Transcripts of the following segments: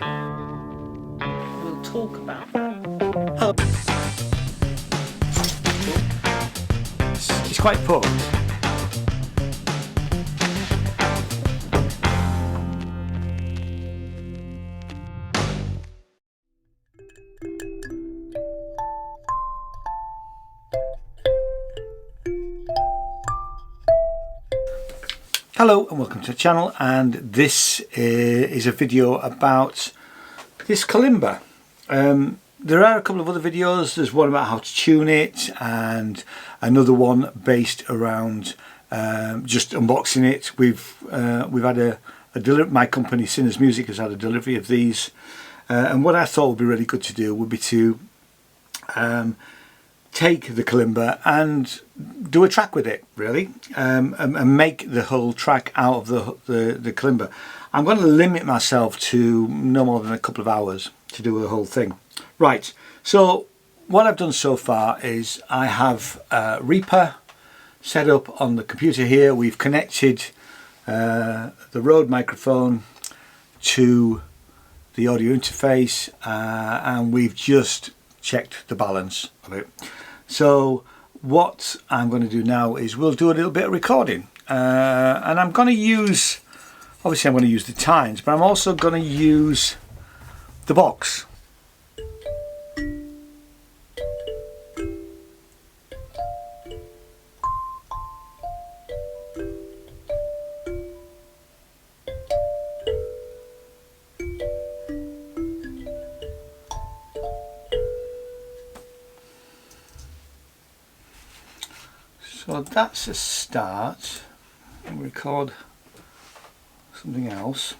We'll talk about that. It's quite poor. Hello and welcome to the channel, and this is a video about this Kalimba. There are a couple of other videos. There's one about how to tune it and another one based around just unboxing it. We've had a delivery. My company Sinners Music has had a delivery of these, and what I thought would be really good to do would be to take the Kalimba and do a track with it, really, and make the whole track out of the Kalimba. I'm going to limit myself to no more than a couple of hours to do the whole thing. Right, so what I've done so far is I have Reaper set up on the computer here. We've connected the Rode microphone to the audio interface, and we've just checked the balance of it. So what I'm going to do now is we'll do a little bit of recording, and I'm going to use, obviously I'm going to use the tines, but I'm also going to use the box. So that's a start. I'll record something else.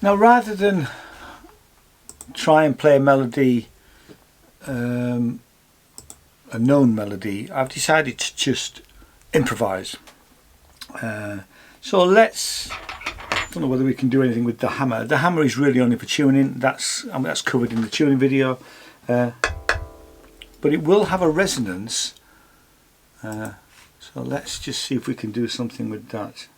Now, rather than try and play a melody, a known melody, I've decided to just improvise. So let's, I don't know whether we can do anything with the hammer. The hammer is really only for tuning. That's covered in the tuning video, but it will have a resonance. So let's just see if we can do something with that.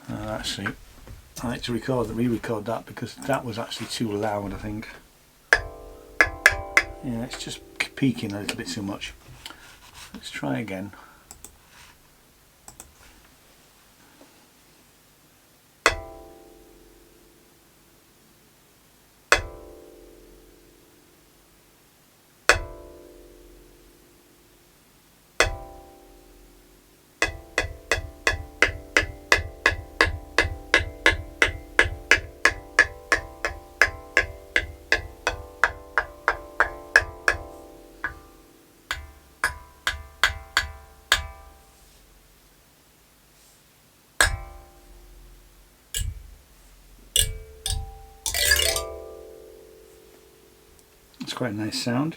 Actually, I like to re-record that because that was actually too loud, I think. Yeah, it's just peaking a little bit too much. Let's try again. It's quite a nice sound.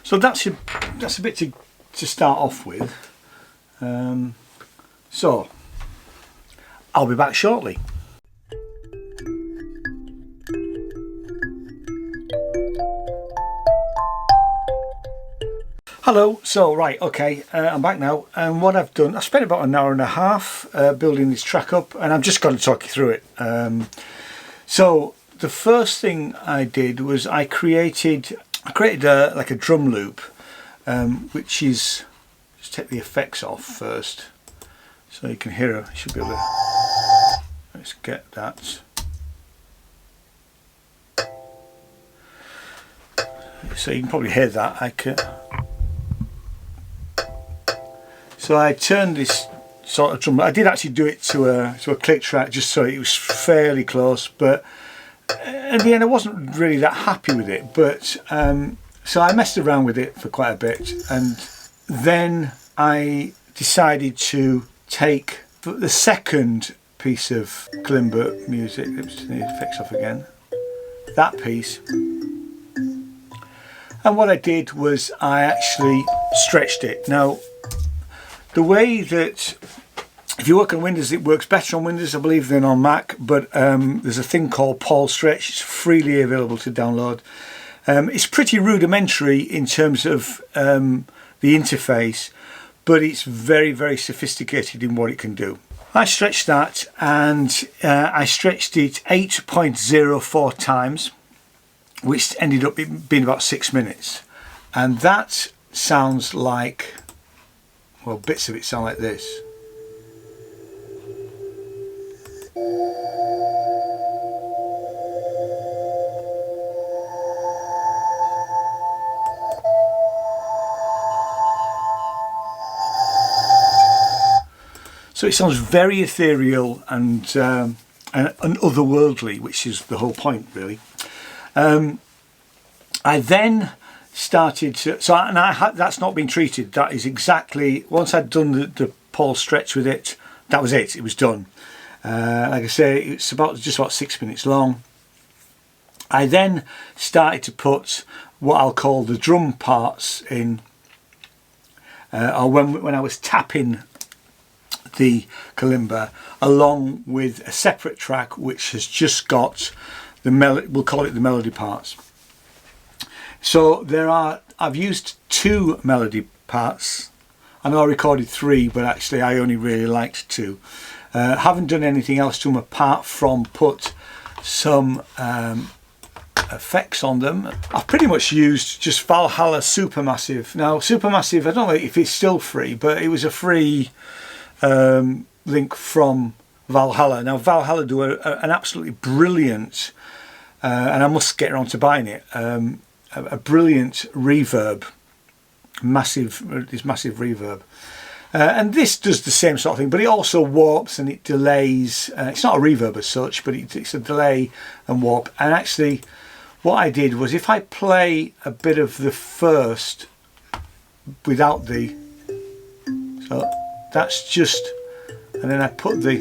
So that's a bit to start off with. So I'll be back shortly. Hello, so right, okay, I'm back now, and what I've done, I spent about an hour and a half building this track up, and I'm just going to talk you through it. So the first thing I did was I created like a drum loop, which is, just take the effects off first, so you can hear it. You should be able to, let's get that. So you can probably hear that. So I turned this sort of drum. I did actually do it to a click track, just so it was fairly close, but in the end I wasn't really that happy with it. But so I messed around with it for quite a bit, and then I decided to take the second piece of Kalimba music. Let's turn the effects off again. That piece. And what I did was I actually stretched it. Now, the way that, if you work on Windows, it works better on Windows, I believe, than on Mac, but there's a thing called Paul Stretch. It's freely available to download. It's pretty rudimentary in terms of the interface, but it's very, very sophisticated in what it can do. I stretched that, and I stretched it 8.04 times, which ended up being about 6 minutes. And that sounds like, well, bits of it sound like this. So it sounds very ethereal and otherworldly, which is the whole point, really. I then started to, so and that's not been treated. That is exactly, once I'd done the Paul Stretch with it, that was it. It was done. Like I say, it's just about 6 minutes long. I then started to put what I'll call the drum parts in, or when I was tapping the Kalimba along with a separate track which has just got the melody, we'll call it the melody parts. So I've used 2 melody parts. I know I recorded 3, but actually I only really liked 2. Haven't done anything else to them apart from put some effects on them. I've pretty much used just Valhalla Supermassive. Now Supermassive, I don't know if it's still free, but it was a free link from Valhalla. Now Valhalla do an absolutely brilliant, and I must get around to buying it, a brilliant reverb, massive reverb, and this does the same sort of thing, but it also warps and it delays. It's not a reverb as such, but it's a delay and warp. And actually what I did was, if I play a bit of the first without the, so that's just, and then I put the,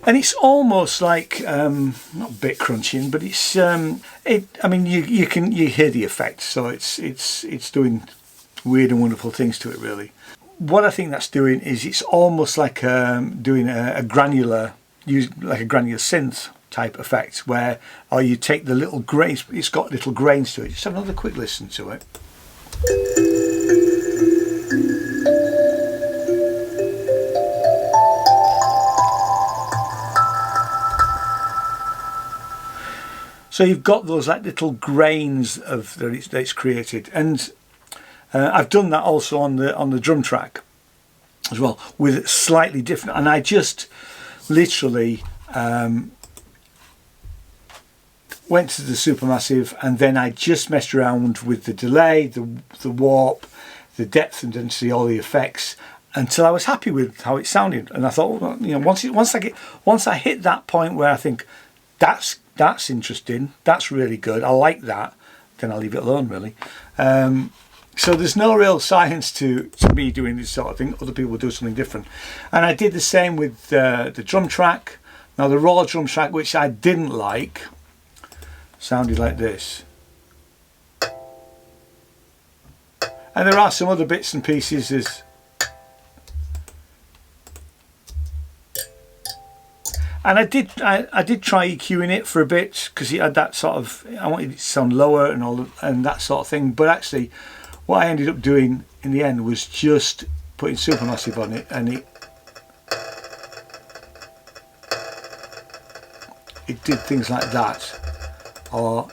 and it's almost like not bit crunching, but it's I mean you hear the effect, so it's doing weird and wonderful things to it, really. What I think that's doing is it's almost like doing a granular, like a granular synth type effect, where you take the little grains, it's got little grains to it. Just have another quick listen to it. So you've got those like little grains of that it's created, and I've done that also on the drum track as well, with slightly different. And I just literally went to the Supermassive, and then I just messed around with the delay, the warp, the depth and density, all the effects, until I was happy with how it sounded. And I thought, well, you know, once I hit that point where I think that's interesting, that's really good, I like that, then I'll leave it alone, really. So there's no real science to me doing this sort of thing. Other people will do something different. And I did the same with the drum track. Now the raw drum track, which I didn't like, sounded like this. And there are some other bits and pieces. And I did try EQing it for a bit, because it had that sort of, I wanted it to sound lower and that sort of thing. But actually, what I ended up doing in the end was just putting Supermassive on it, and it did things like that. Or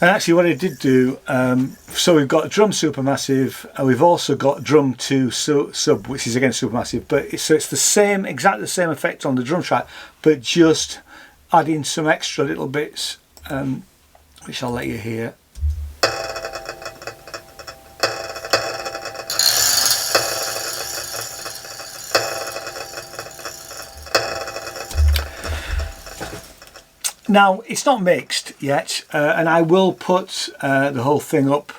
and actually what I did do, so we've got drum Supermassive, and we've also got drum 2 sub, which is again Supermassive, but it's the same, exactly the same effect on the drum track, but just adding some extra little bits, which I'll let you hear. Now it's not mixed yet, and I will put the whole thing up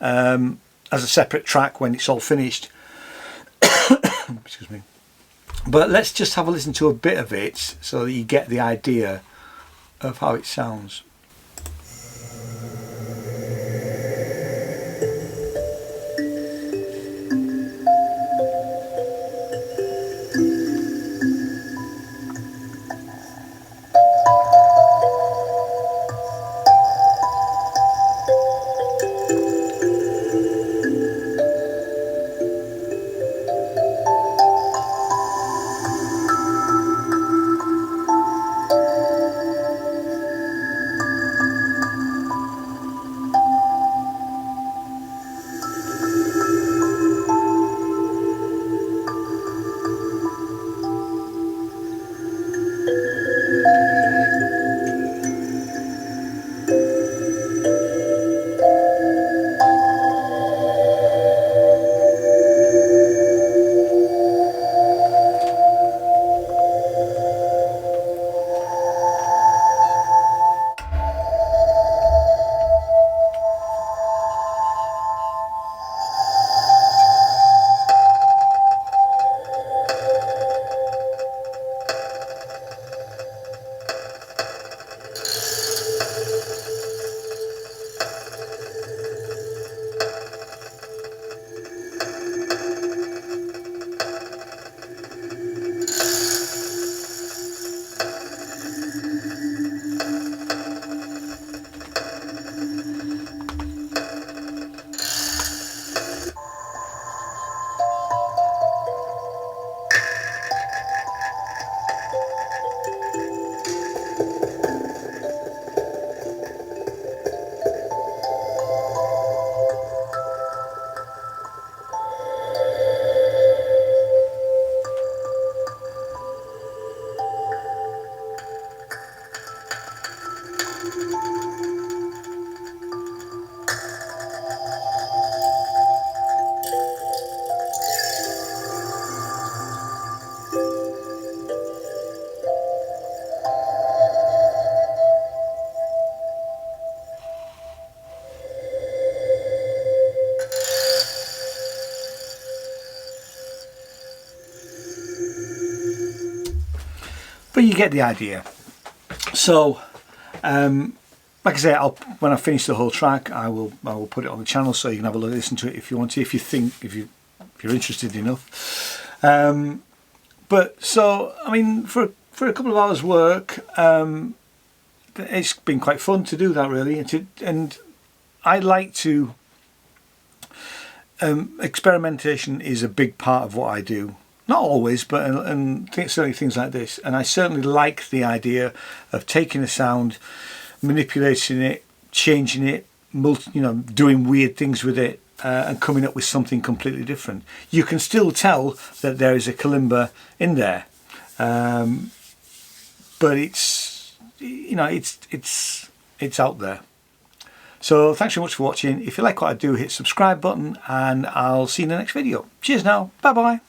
as a separate track when it's all finished. Excuse me. But let's just have a listen to a bit of it so that you get the idea of how it sounds. But you get the idea. So, like I say, when I finish the whole track, I will put it on the channel so you can have a listen to it if you want to, if you're interested enough. But so, I mean, for a couple of hours work, it's been quite fun to do that, really, and I like to. Experimentation is a big part of what I do. Not always, but certainly things like this. And I certainly like the idea of taking a sound, manipulating it, changing it, doing weird things with it, and coming up with something completely different. You can still tell that there is a kalimba in there, but it's out there. So thanks very much for watching. If you like what I do, hit subscribe button, and I'll see you in the next video. Cheers now. Bye bye.